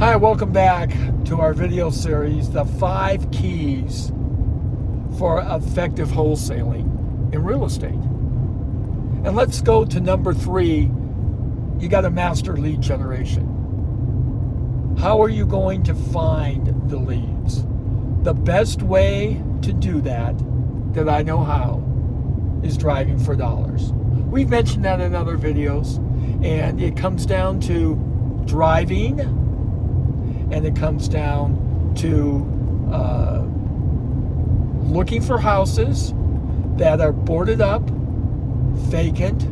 Hi, welcome back to our video series, the 5 keys for effective wholesaling in real estate. And let's go to number 3. You got to master lead generation. How are you going to find the leads? The best way to do that I know how, is driving for dollars. We've mentioned that in other videos, and it comes down to driving, and it comes down to looking for houses that are boarded up, vacant,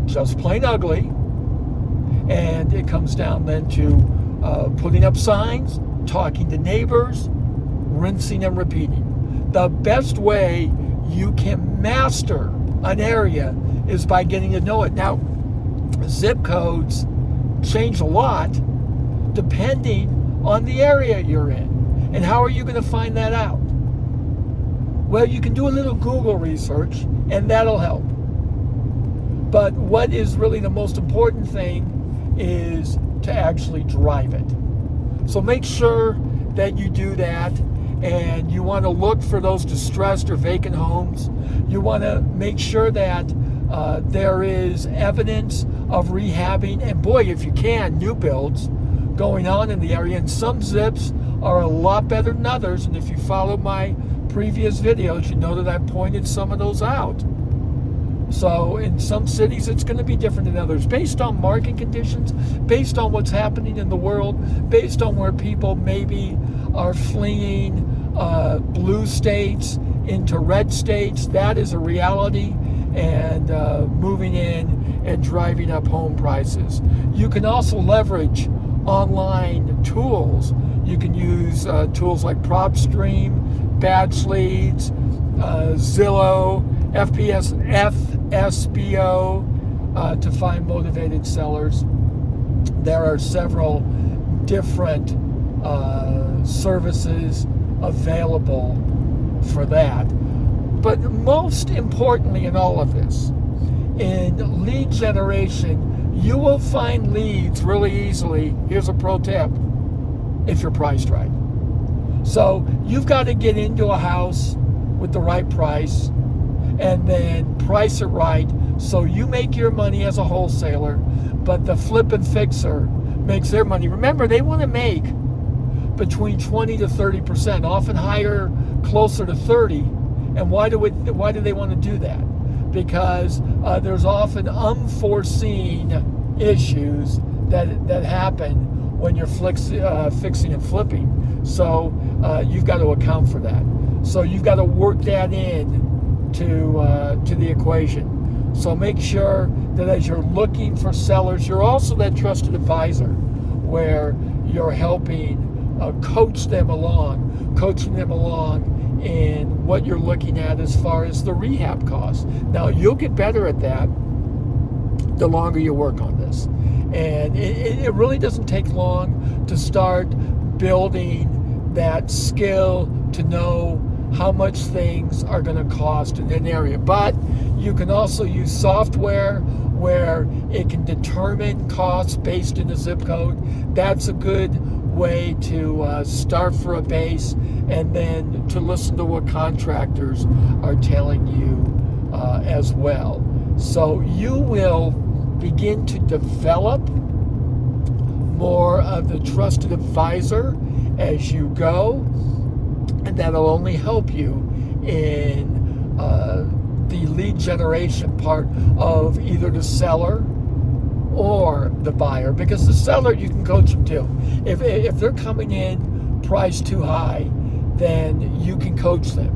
just plain ugly, and it comes down then to putting up signs, talking to neighbors, rinsing and repeating. The best way you can master an area is by getting to know it. Now, zip codes change a lot depending on the area you're in. And how are you going to find that out? Well, you can do a little Google research, and that'll help. But what is really the most important thing is to actually drive it. So make sure that you do that, and you want to look for those distressed or vacant homes. You want to make sure that there is evidence of rehabbing, and boy, if you can, new builds going on in the area. And some zips are a lot better than others, and if you follow my previous videos, you know that I pointed some of those out. So in some cities, it's going to be different than others, based on market conditions, based on what's happening in the world, based on where people maybe are fleeing blue states into red states. That is a reality, and moving in and driving up home prices. You can also leverage online tools. You can use tools like PropStream, Batch Leads, Zillow, FSBO to find motivated sellers. There are several different services available for that. But most importantly in all of this, in lead generation, you will find leads really easily. Here's a pro tip: if you're priced right. So you've got to get into a house with the right price, and then price it right so you make your money as a wholesaler, but the flip and fixer makes their money. Remember, they want to make between 20 to 30%, often higher, closer to 30. And why do they want to do that? Because there's often unforeseen issues that happen when you're fixing and flipping. So you've got to account for that. So you've got to work that in to the equation. So make sure that as you're looking for sellers, you're also that trusted advisor where you're helping coaching them along in what you're looking at as far as the rehab costs. Now, you'll get better at that the longer you work on this. And it really doesn't take long to start building that skill to know how much things are going to cost in an area. But you can also use software where it can determine costs based in a zip code. That's a good way to start for a base, and then to listen to what contractors are telling you as well. So you will begin to develop more of the trusted advisor as you go, and that'll only help you in the lead generation part of either the seller or the buyer, because the seller, you can coach them too. If they're coming in priced too high, then you can coach them.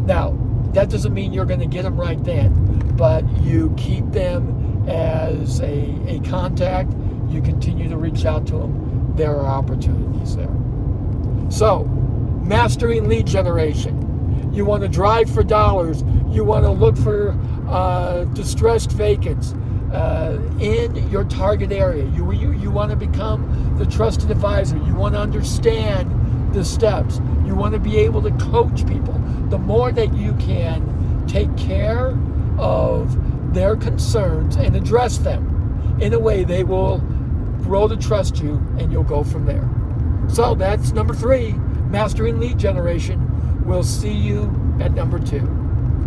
Now, that doesn't mean you're going to get them right then, but you keep them as a contact. You continue to reach out to them. There are opportunities there. So, mastering lead generation. You want to drive for dollars. You want to look for distressed vacants in your target area. You want to become the trusted advisor. You want to understand the steps. You want to be able to coach people. The more that you can take care of their concerns and address them in a way they will grow to trust you, and you'll go from there. So that's number 3, mastering lead generation. We'll see you at number 2.